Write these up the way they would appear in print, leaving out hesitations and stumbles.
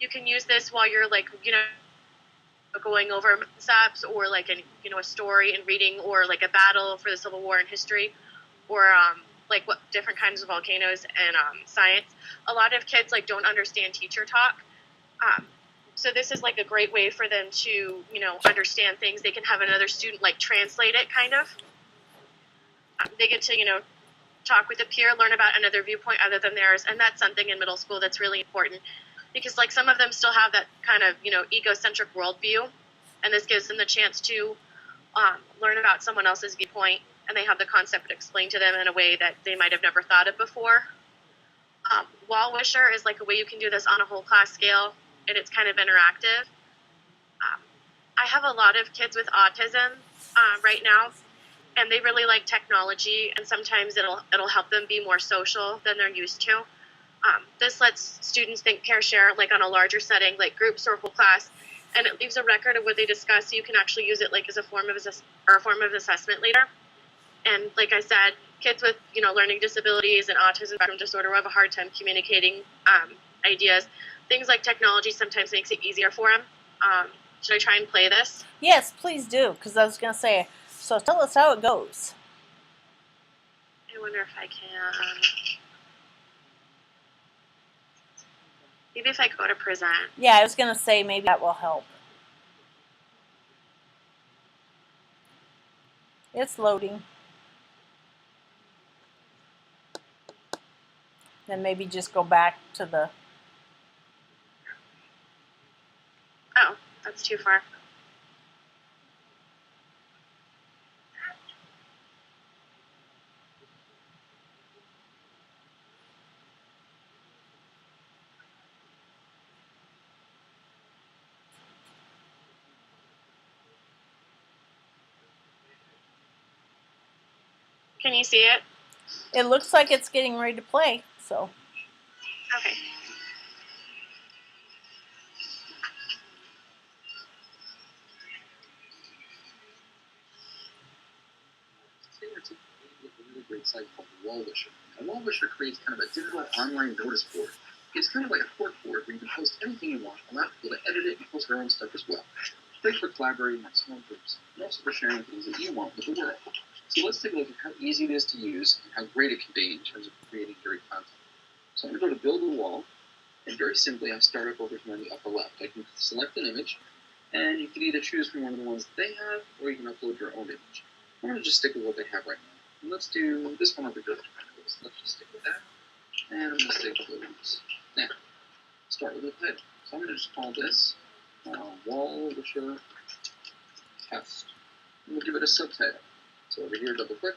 You can use this while you're like, going over concepts or like a story and reading, or like a battle for the Civil War in history, or like what different kinds of volcanoes and science. A lot of kids like don't understand teacher talk. So this is like a great way for them to, understand things. They can have another student like translate it kind of. They get to, talk with a peer, learn about another viewpoint other than theirs, and that's something in middle school that's really important, because like some of them still have that kind of, egocentric worldview, and this gives them the chance to learn about someone else's viewpoint, and they have the concept explained to them in a way that they might have never thought of before. Wall Wisher is like a way you can do this on a whole class scale, and it's kind of interactive. I have a lot of kids with autism right now, and they really like technology, and sometimes it'll help them be more social than they're used to. This lets students think, pair, share, like on a larger setting, like groups or whole class, and it leaves a record of what they discuss, so you can actually use it like as a form of assessment later. And like I said, kids with learning disabilities and autism spectrum disorder have a hard time communicating ideas. Things like technology sometimes makes it easier for them. Should I try and play this? Yes, please do, because I was going to say, so tell us how it goes. I wonder if I can. Maybe if I go to present. Yeah, I was going to say maybe that will help. It's loading. Then maybe just go back to the... Oh, that's too far. Can you see it? It looks like it's getting ready to play, so... Okay. A really great site called Wall Wisher. And Wall Wisher creates kind of a digital online notice board. It's kind of like a cork board where you can post anything you want, allow people to edit it and post their own stuff as well. It's great for collaborating on small groups, and also for sharing things that you want with the world. So let's take a look at how easy it is to use and how great it can be in terms of creating great content. So I'm going to go to Build a Wall, and very simply I start up over here on the upper left. I can select an image, and you can either choose from one of the ones that they have, or you can upload your own image. I'm going to just stick with what they have right now. And let's do this one over here. Let's just stick with that. And I'm going to stick with those. Now, start with the title. So I'm going to just call this Wall Wisher Test. I'm going to give it a subtitle. So over here, double click,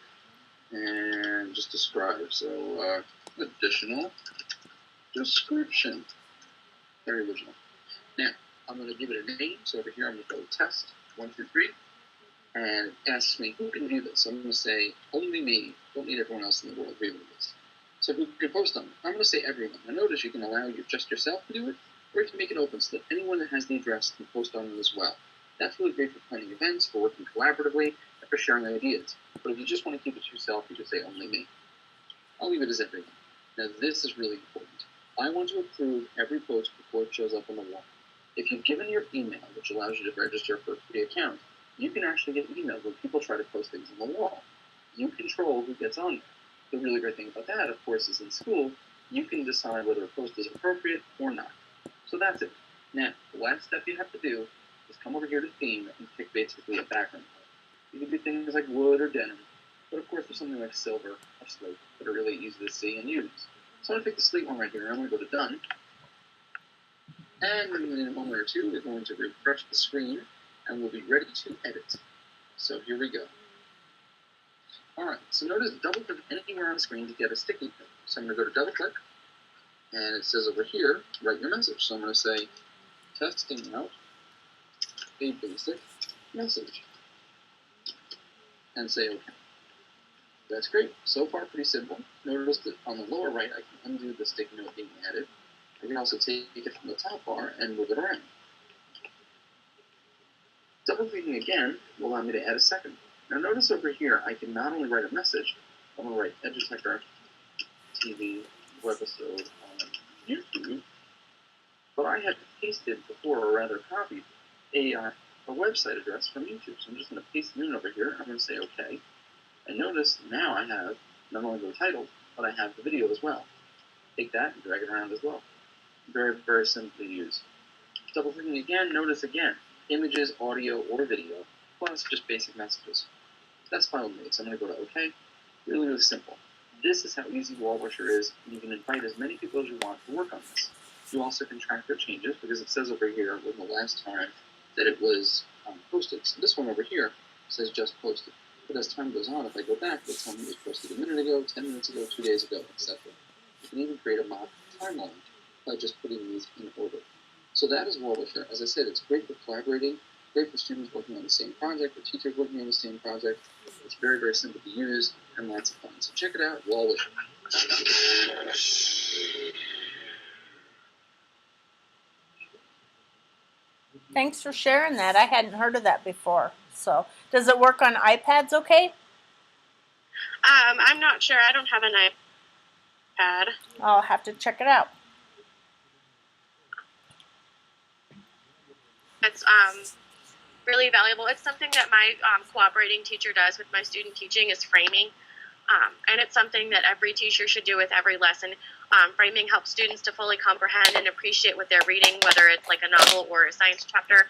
and just describe. So additional description. Very original. Now, I'm going to give it a name. So over here, I'm going to go test 1, 2, 3. And it asks me, who can view this? So I'm going to say, only me. Don't need everyone else in the world viewing this. So who can post on it? I'm going to say everyone. Now notice you can allow just yourself to do it, or you can make it open so that anyone that has the address can post on it as well. That's really great for planning events, for working collaboratively, and for sharing ideas. But if you just want to keep it to yourself, you can say only me. I'll leave it as everyone. Now this is really important. I want to approve every post before it shows up on the wall. If you've given your email, which allows you to register for a free account, you can actually get emails when people try to post things on the wall. You control who gets on there. The really great thing about that, of course, is in school, you can decide whether a post is appropriate or not. So that's it. Now, the last step you have to do is come over here to theme and pick basically a background color. You can do things like wood or denim, but of course there's something like silver or slate that are really easy to see and use. So I'm going to pick the slate one right here, and I'm going to go to Done. And in a moment or two, we're going to refresh the screen, and we'll be ready to edit. So here we go. Alright, so notice double click anywhere on the screen to get a sticky note. So I'm going to go to double click, and it says over here, write your message. So I'm going to say, testing out a basic message. And say OK. That's great. So far, pretty simple. Notice that on the lower right, I can undo the sticky note being added. I can also take it from the top bar and move it around. Double clicking again will allow me to add a second. Now notice over here, I can not only write a message, I'm going to write EduTechR TV webisode on YouTube. but I had pasted before, or rather copied, a website address from YouTube. So I'm just going to paste it in over here. I'm going to say OK. And notice now I have not only the title, but I have the video as well. Take that and drag it around as well. Very, very simple to use. Double clicking again, notice again, images, audio, or video, plus just basic messages. That's file made, so I'm going to go to OK. Really, really simple. This is how easy Wallwisher is, and you can invite as many people as you want to work on this. You also can track their changes, because it says over here when the last time that it was posted. So this one over here says just posted. But as time goes on, if I go back, it'll tell me it was posted a minute ago, 10 minutes ago, 2 days ago, etc. You can even create a mock timeline by just putting these in order. So that is Wallwisher. As I said, it's great for collaborating, great for students working on the same project, or teachers working on the same project. It's very, very simple to use and lots of fun. So check it out, Wallwisher. Thanks for sharing that. I hadn't heard of that before. So, does it work on iPads okay? I'm not sure. I don't have an iPad. I'll have to check it out. It's really valuable. It's something that my cooperating teacher does with my student teaching is framing. And it's something that every teacher should do with every lesson. Framing helps students to fully comprehend and appreciate what they're reading, whether it's like a novel or a science chapter.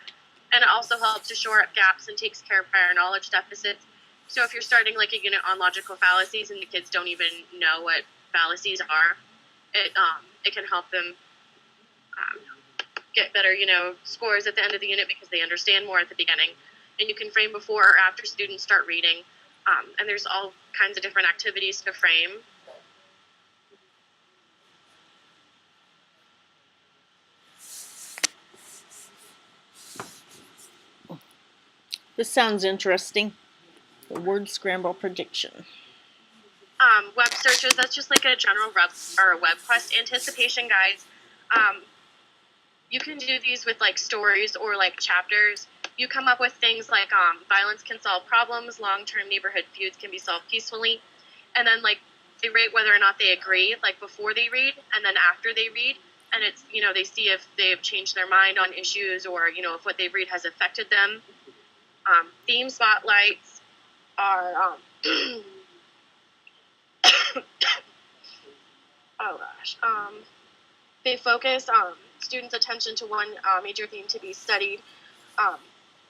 And it also helps to shore up gaps and takes care of prior knowledge deficits. So if you're starting like a unit on logical fallacies and the kids don't even know what fallacies are, it can help them get better, scores at the end of the unit because they understand more at the beginning. And you can frame before or after students start reading. And there's all kinds of different activities to frame. This sounds interesting. The word scramble prediction. Web searches, that's just like a general web quest anticipation guides. You can do these with like stories or like chapters. You come up with things like violence can solve problems, long-term neighborhood feuds can be solved peacefully, and then like they rate whether or not they agree, like before they read and then after they read, and it's they see if they've changed their mind on issues or if what they read has affected them. Theme spotlights are oh gosh, they focus students' attention to one major theme to be studied.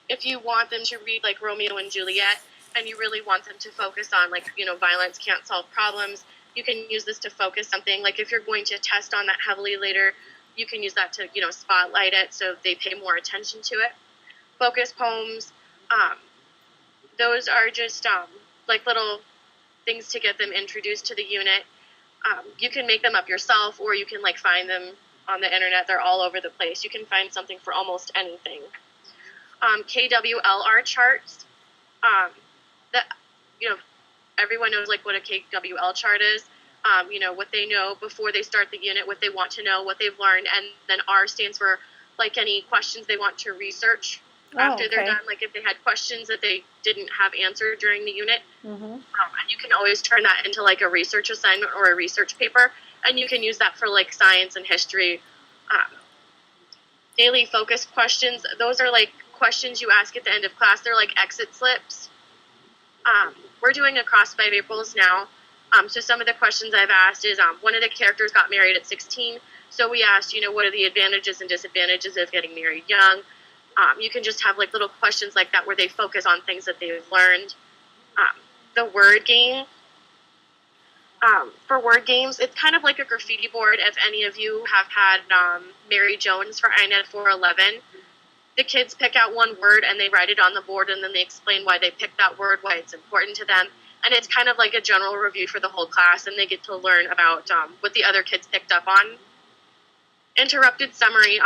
If you want them to read like Romeo and Juliet and you really want them to focus on like violence can't solve problems, you can use this to focus something. Like if you're going to test on that heavily later, you can use that to spotlight it so they pay more attention to it. Focus poems, those are just like little things to get them introduced to the unit. You can make them up yourself, or you can like find them on the internet. They're all over the place. You can find something for almost anything. KWLR charts. That everyone knows like what a KWL chart is. What they know before they start the unit, what they want to know, what they've learned, and then R stands for like any questions they want to research after they're done. Like if they had questions that they didn't have answered during the unit, and you can always turn that into like a research assignment or a research paper, and you can use that for like science and history. Daily focus questions, those are like questions you ask at the end of class. They're like exit slips. We're doing Across 5 Aprils now. So some of the questions I've asked is one of the characters got married at 16. So we asked, what are the advantages and disadvantages of getting married young? You can just have like little questions like that where they focus on things that they've learned. The word game. For word games, it's kind of like a graffiti board. If any of you have had Mary Jones for INET 411, the kids pick out one word and they write it on the board and then they explain why they picked that word, why it's important to them. And it's kind of like a general review for the whole class, and they get to learn about what the other kids picked up on. Interrupted summary.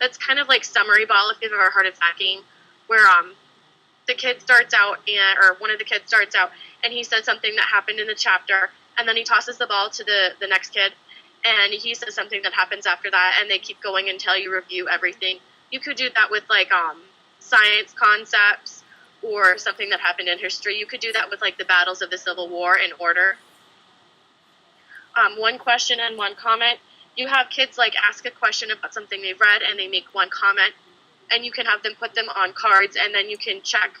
That's kind of like summary ball, if you've ever heard of that game, where the kid starts out, or one of the kids starts out, and he says something that happened in the chapter, and then he tosses the ball to the next kid, and he says something that happens after that, and they keep going until you review everything. You could do that with like science concepts or something that happened in history. You could do that with like the battles of the Civil War in order. One question and one comment. you have kids like ask a question about something they've read and they make one comment, and you can have them put them on cards, and then you can check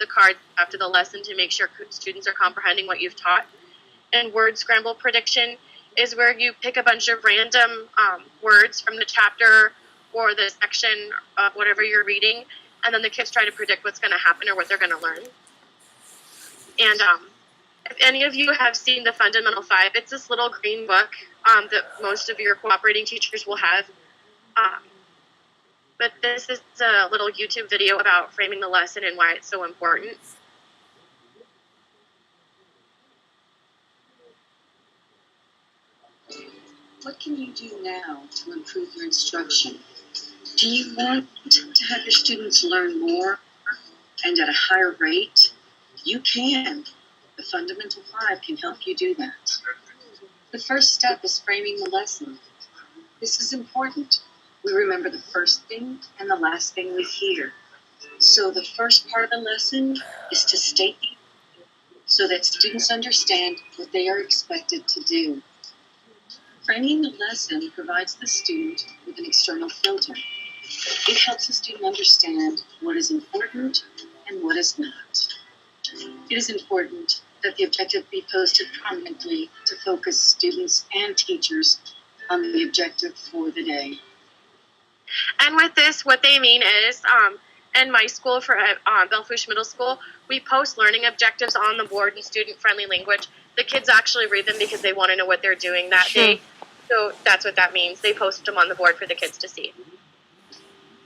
the cards after the lesson to make sure students are comprehending what you've taught. And word scramble prediction is where you pick a bunch of random words from the chapter or the section of whatever you're reading, and then the kids try to predict what's going to happen or what they're going to learn. And if any of you have seen the Fundamental Five, it's this little green book that most of your cooperating teachers will have. But this is a little YouTube video about framing the lesson and why it's so important. What can you do now to improve your instruction? Do you want to have your students learn more and at a higher rate? You can. The Fundamental Five can help you do that. The first step is framing the lesson. This is important. We remember the first thing and the last thing we hear. So the first part of the lesson is to state so that students understand what they are expected to do. Framing the lesson provides the student with an external filter. It helps the student understand what is important and what is not. It is important that the objective be posted prominently to focus students and teachers on the objective for the day. And with this, what they mean is, in my school for Belle Fourche Middle School, we post learning objectives on the board in student-friendly language. The kids actually read them because they want to know what they're doing that day. So that's what that means. They post them on the board for the kids to see.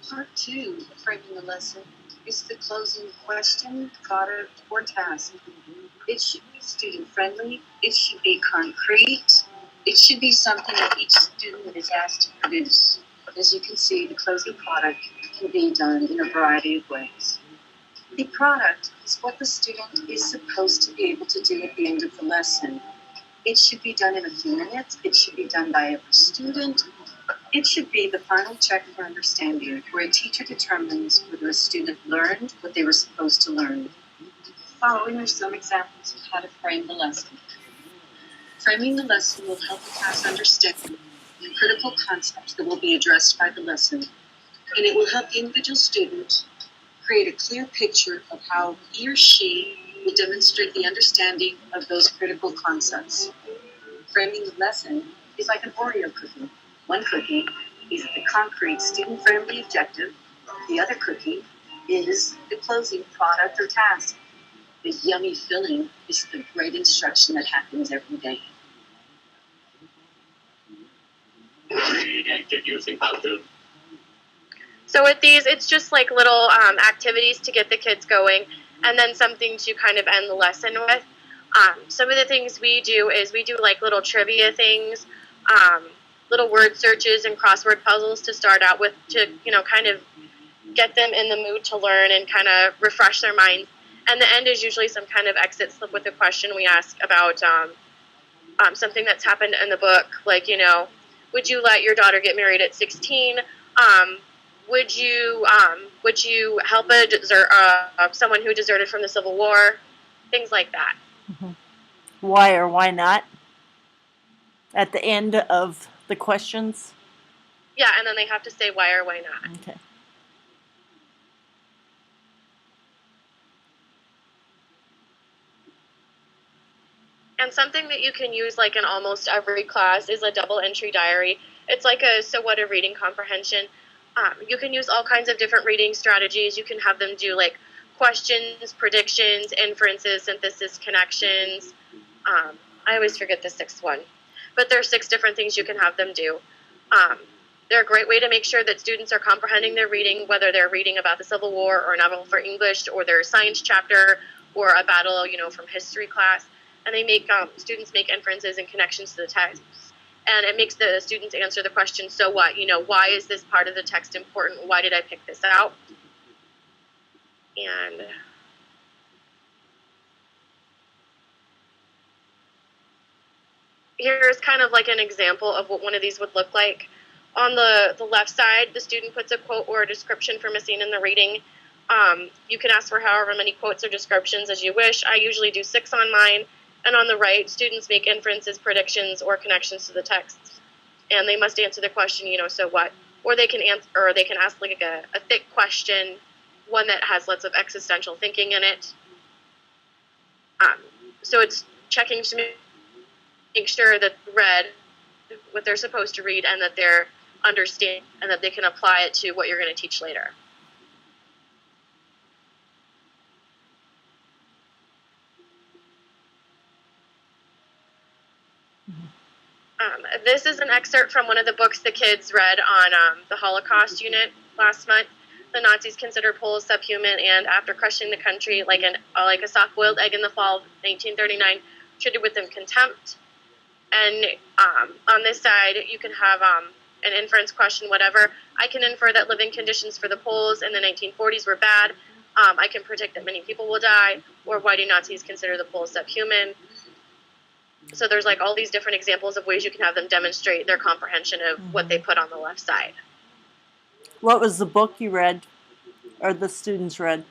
Part 2 of framing the lesson is the closing question, product, or task. It should be student-friendly. It should be concrete. It should be something that each student is asked to produce. As you can see, the closing product can be done in a variety of ways. The product is what the student is supposed to be able to do at the end of the lesson. It should be done in a few minutes. It should be done by every student. It should be the final check for understanding, where a teacher determines whether a student learned what they were supposed to learn. Following are some examples of how to frame the lesson. Framing the lesson will help the class understand the critical concepts that will be addressed by the lesson, and it will help the individual student create a clear picture of how he or she will demonstrate the understanding of those critical concepts. Framing the lesson is like an Oreo cookie. One cookie is the concrete student-friendly objective. The other cookie is the closing product or task. The yummy filling is the great instruction that happens every day. So with these, it's just like little activities to get the kids going, and then something to kind of end the lesson with. Some of the things we do is we do like little trivia things, little word searches and crossword puzzles to start out with, to kind of get them in the mood to learn and kind of refresh their minds. And the end is usually some kind of exit slip with a question we ask about something that's happened in the book, like, would you let your daughter get married at 16? Would you help someone who deserted from the Civil War? Things like that. Mm-hmm. Why or why not? At the end of the questions? Yeah, and then they have to say why or why not. Okay. And something that you can use like in almost every class is a double entry diary. It's like a so what of reading comprehension. You can use all kinds of different reading strategies. You can have them do like questions, predictions, inferences, synthesis, connections. I always forget the sixth one. But there are 6 different things you can have them do. They're a great way to make sure that students are comprehending their reading, whether they're reading about the Civil War or a novel for English or their science chapter or a battle, from history class. And they make students make inferences and connections to the text. And it makes the students answer the question, so what? Why is this part of the text important? Why did I pick this out? And here's kind of like an example of what one of these would look like. On the left side, the student puts a quote or a description from a scene in the reading. You can ask for however many quotes or descriptions as you wish. I usually do 6 on mine. And on the right, students make inferences, predictions, or connections to the text. and they must answer the question, so what? Or they can answer, or they can ask like a thick question, one that has lots of existential thinking in it. So it's checking to make sure that they read what they're supposed to read and that they're understanding and that they can apply it to what you're going to teach later. This is an excerpt from one of the books the kids read on the Holocaust unit last month. The Nazis considered Poles subhuman, and after crushing the country like a soft-boiled egg in the fall of 1939, treated with them contempt. And on this side, you can have an inference question, whatever. I can infer that living conditions for the Poles in the 1940s were bad. I can predict that many people will die. Or why do Nazis consider the Poles subhuman? So there's like all these different examples of ways you can have them demonstrate their comprehension of what they put on the left side. What was the book you read, or the students read?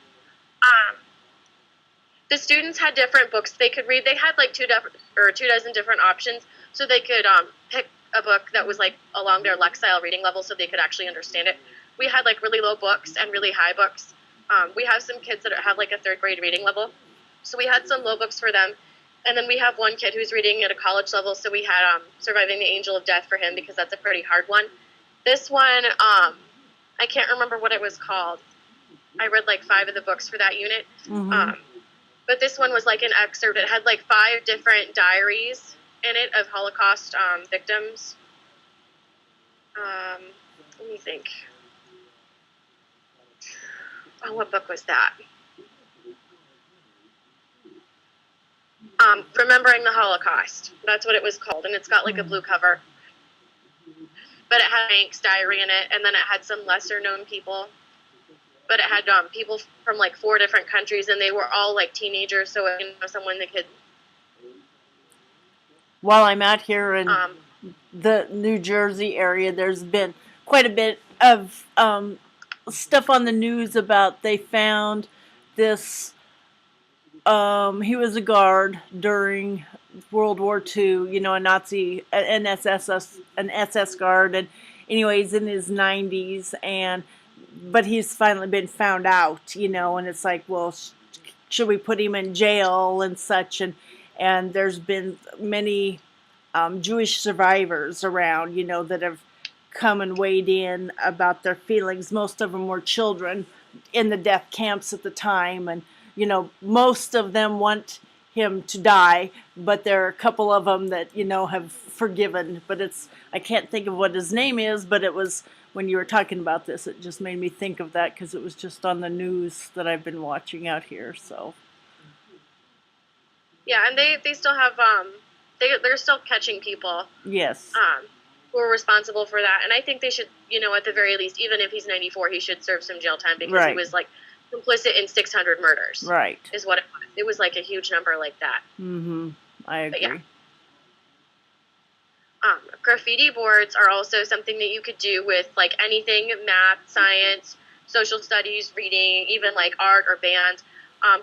The students had different books they could read. They had like 2 dozen different options, so they could pick a book that was like along their Lexile reading level, so they could actually understand it. We had like really low books and really high books. We have some kids that have like a 3rd grade reading level, so we had some low books for them. And then we have one kid who's reading at a college level, so we had Surviving the Angel of Death for him because that's a pretty hard one. This one, I can't remember what it was called. I read like 5 of the books for that unit. But this one was like an excerpt. It had like 5 different diaries in it of Holocaust victims. Let me think. Oh, what book was that? Remembering the Holocaust. That's what it was called, and it's got like a blue cover. But it had Hank's diary in it, and then it had some lesser-known people. But it had people from like 4 different countries, and they were all like teenagers, so someone that could. While I'm out here in the New Jersey area, there's been quite a bit of stuff on the news about they found this. He was a guard during World War II, a Nazi, an SS guard, and anyways, in his 90s, but he's finally been found out, and it's like, well, should we put him in jail and such, and there's been many Jewish survivors around, that have come and weighed in about their feelings. Most of them were children in the death camps at the time, and most of them want him to die, but there are a couple of them that, have forgiven. But I can't think of what his name is, but it was, when you were talking about this, it just made me think of that because it was just on the news that I've been watching out here, so. Yeah, and they still have, they're still catching people. Yes. Who are responsible for that. And I think they should, at the very least, even if he's 94, he should serve some jail time because he was like, complicit in 600 murders. Right. Is what it was. It was like a huge number like that. I agree. Yeah. Graffiti boards are also something that you could do with like anything, math, science, social studies, reading, even like art or band.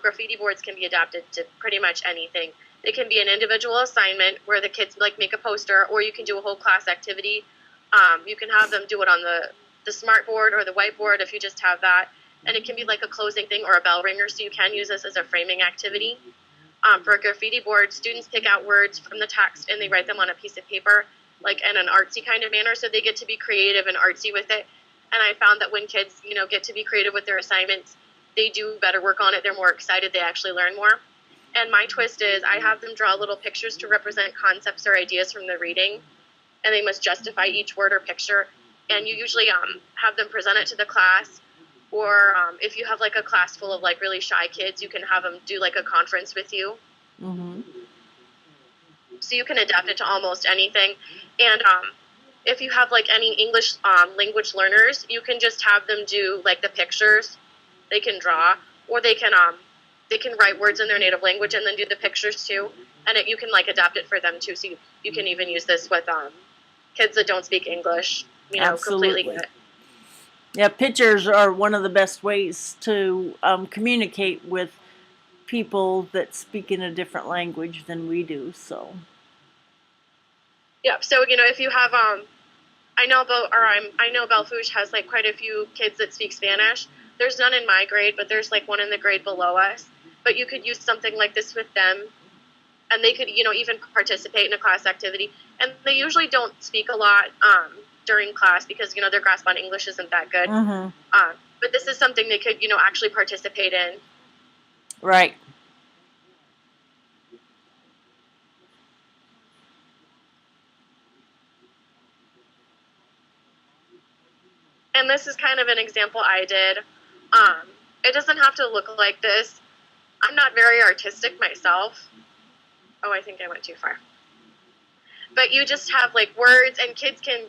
Graffiti boards can be adapted to pretty much anything. They can be an individual assignment where the kids like make a poster, or you can do a whole class activity. You can have them do it on the smart board or the whiteboard if you just have that. And it can be like a closing thing or a bell ringer, so you can use this as a framing activity. For a graffiti board, students pick out words from the text and they write them on a piece of paper, like in an artsy kind of manner, so they get to be creative and artsy with it. And I found that when kids, get to be creative with their assignments, they do better work on it. They're more excited. They actually learn more. And my twist is I have them draw little pictures to represent concepts or ideas from the reading, and they must justify each word or picture. And you usually have them present it to the class. Or if you have like a class full of like really shy kids, you can have them do like a conference with you. So you can adapt it to almost anything. And if you have like any English language learners, you can just have them do like the pictures. They can draw, or they can write words in their native language and then do the pictures too. And you can like adapt it for them too. So you can even use this with kids that don't speak English, Absolutely. completely. Yeah, pictures are one of the best ways to communicate with people that speak in a different language than we do. So. Yeah. So if you have I know I know Belfouche has like quite a few kids that speak Spanish. There's none in my grade, but there's like one in the grade below us. But you could use something like this with them, and they could, even participate in a class activity. And they usually don't speak a lot during class because, their grasp on English isn't that good. Mm-hmm. But this is something they could, actually participate in. Right. And this is kind of an example I did. It doesn't have to look like this. I'm not very artistic myself. Oh, I think I went too far. But you just have like words, and kids can,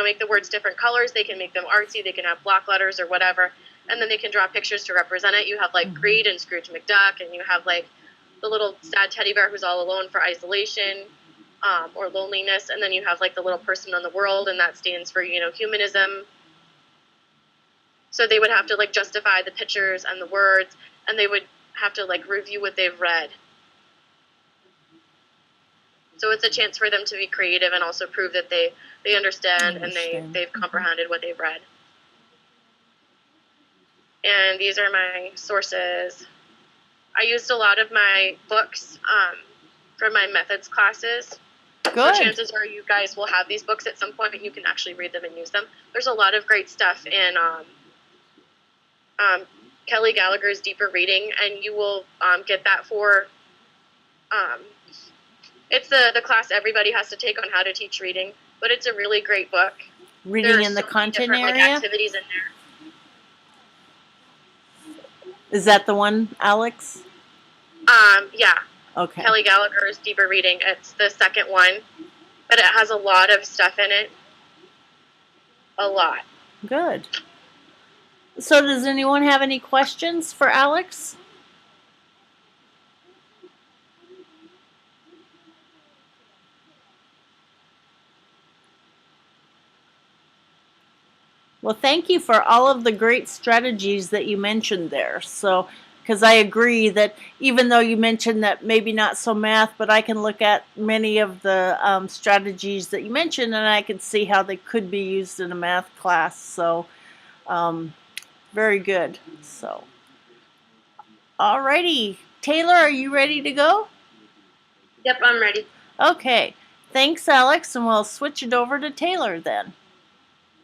make the words different colors. They can make them artsy. They can have block letters or whatever, and then they can draw pictures to represent it. You have like greed and Scrooge McDuck, and you have like the little sad teddy bear who's all alone for isolation or loneliness, and then you have like the little person in the world, and that stands for humanism. So they would have to like justify the pictures and the words, and they would have to like review what they've read. So it's a chance for them to be creative and also prove that they understand and they've comprehended what they've read. And these are my sources. I used a lot of my books for my methods classes. Good. So chances are you guys will have these books at some point and you can actually read them and use them. There's a lot of great stuff in Kelly Gallagher's Deeper Reading, and you will get that for it's the class everybody has to take on how to teach reading, but it's a really great book. Reading in the content area? Like, activities in there. Is that the one, Alex? Yeah. Okay. Kelly Gallagher's Deeper Reading. It's the second one, but it has a lot of stuff in it. A lot. Good. So does anyone have any questions for Alex? Well, thank you for all of the great strategies that you mentioned there. So, because I agree that even though you mentioned that maybe not so math, but I can look at many of the strategies that you mentioned and I can see how they could be used in a math class. So, very good. So, alrighty. Taylor, are you ready to go? Yep, I'm ready. Okay. Thanks, Alex, and we'll switch it over to Taylor then.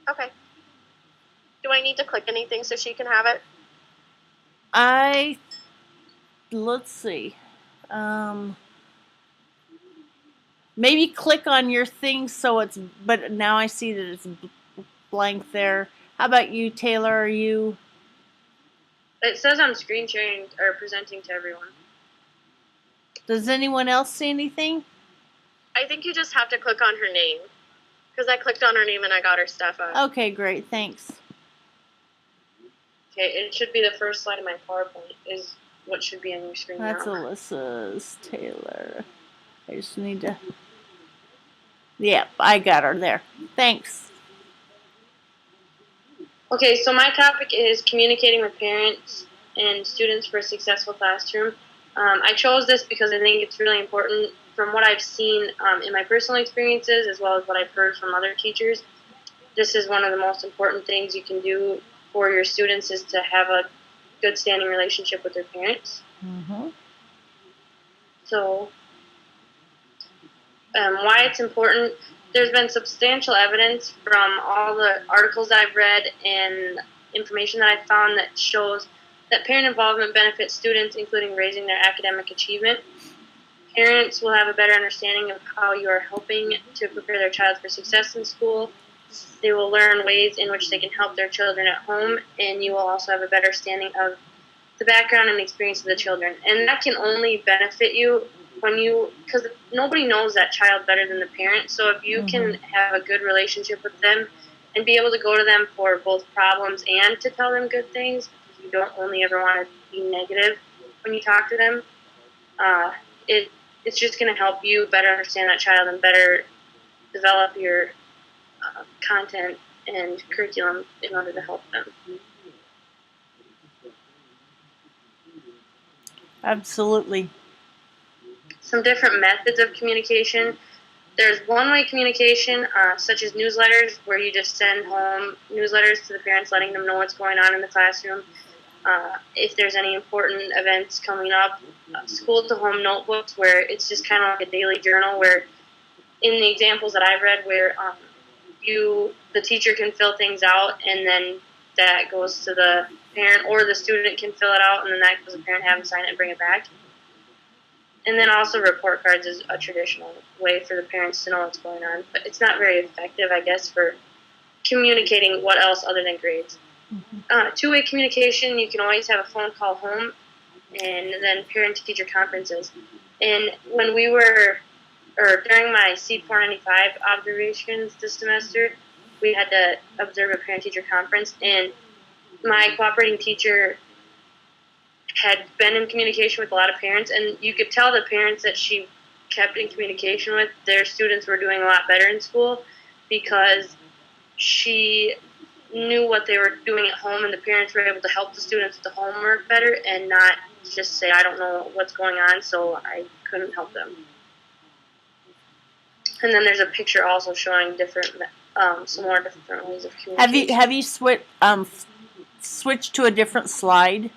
Okay. Do I need to click anything so she can have it? Let's see. Maybe click on your thing but now I see that it's blank there. How about you, Taylor? Are you? It says I'm screen sharing or presenting to everyone. Does anyone else see anything? I think you just have to click on her name. Because I clicked on her name and I got her stuff up. Okay, great. Thanks. Okay, it should be the first slide of my PowerPoint is what should be on your screen That's now. Alyssa's, Taylor. I just need to... Yep, I got her there. Thanks. Okay, so my topic is communicating with parents and students for a successful classroom. I chose this because I think it's really important from what I've seen in my personal experiences as well as what I've heard from other teachers. This is one of the most important things you can do for your students is to have a good standing relationship with their parents. Mm-hmm. So, why it's important, there's been substantial evidence from all the articles that I've read and information that I've found that shows that parent involvement benefits students, including raising their academic achievement. Parents will have a better understanding of how you are helping to prepare their child for success in school. They will learn ways in which they can help their children at home, and you will also have a better understanding of the background and the experience of the children. And that can only benefit you because nobody knows that child better than the parent. So if you can have a good relationship with them and be able to go to them for both problems and to tell them good things, you don't only ever want to be negative when you talk to them, it's just going to help you better understand that child and better develop your content and curriculum in order to help them. Absolutely. Some different methods of communication. There's one-way communication, such as newsletters, where you just send home newsletters to the parents letting them know what's going on in the classroom. If there's any important events coming up, school-to-home notebooks, where it's just kind of like a daily journal, where in the examples that I've read, where the teacher can fill things out, and then that goes to the parent, or the student can fill it out, and then that goes to the parent, have them sign it and bring it back. And then also report cards is a traditional way for the parents to know what's going on. But it's not very effective, I guess, for communicating what else other than grades. Two-way communication, you can always have a phone call home, and then parent-teacher conferences. And when we were, or during my Seed 495 observations this semester, we had to observe a parent-teacher conference, and my cooperating teacher had been in communication with a lot of parents, and you could tell the parents that she kept in communication with, their students were doing a lot better in school, because she knew what they were doing at home, and the parents were able to help the students with the homework better and not just say, I don't know what's going on, so I couldn't help them. And then there's a picture also showing different, some more different ways of communication. Have you switched to a different slide?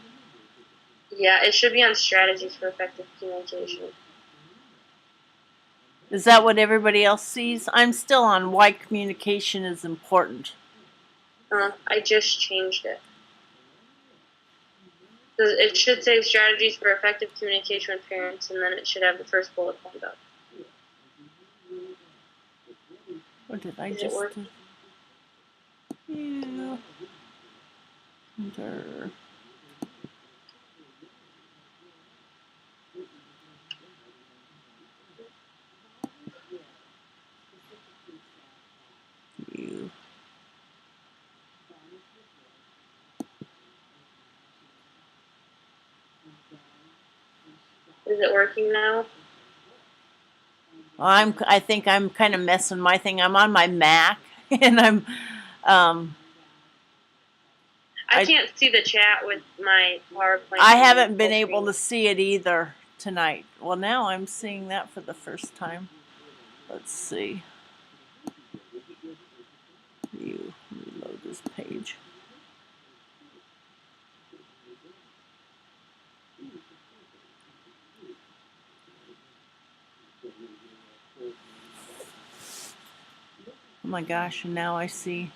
Yeah, it should be on strategies for effective communication. Is that what everybody else sees? I'm still on why communication is important. I just changed it. It should say strategies for effective communication with parents, and then it should have the first bullet point up. Or did I Does it just? work? Yeah. Enter. You. Is it working now? Well, I think I'm kind of messing my thing. I'm on my Mac, and I can't see the chat with my PowerPoint. I haven't been able to see it either tonight. Well, now I'm seeing that for the first time. Let's see. You reload this page. Oh my gosh, and now I see.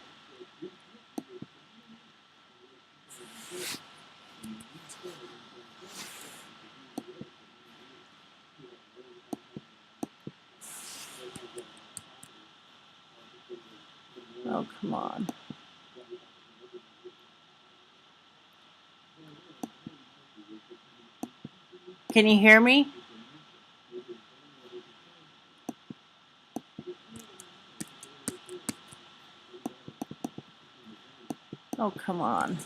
Oh, come on. Can you hear me? Oh, come on.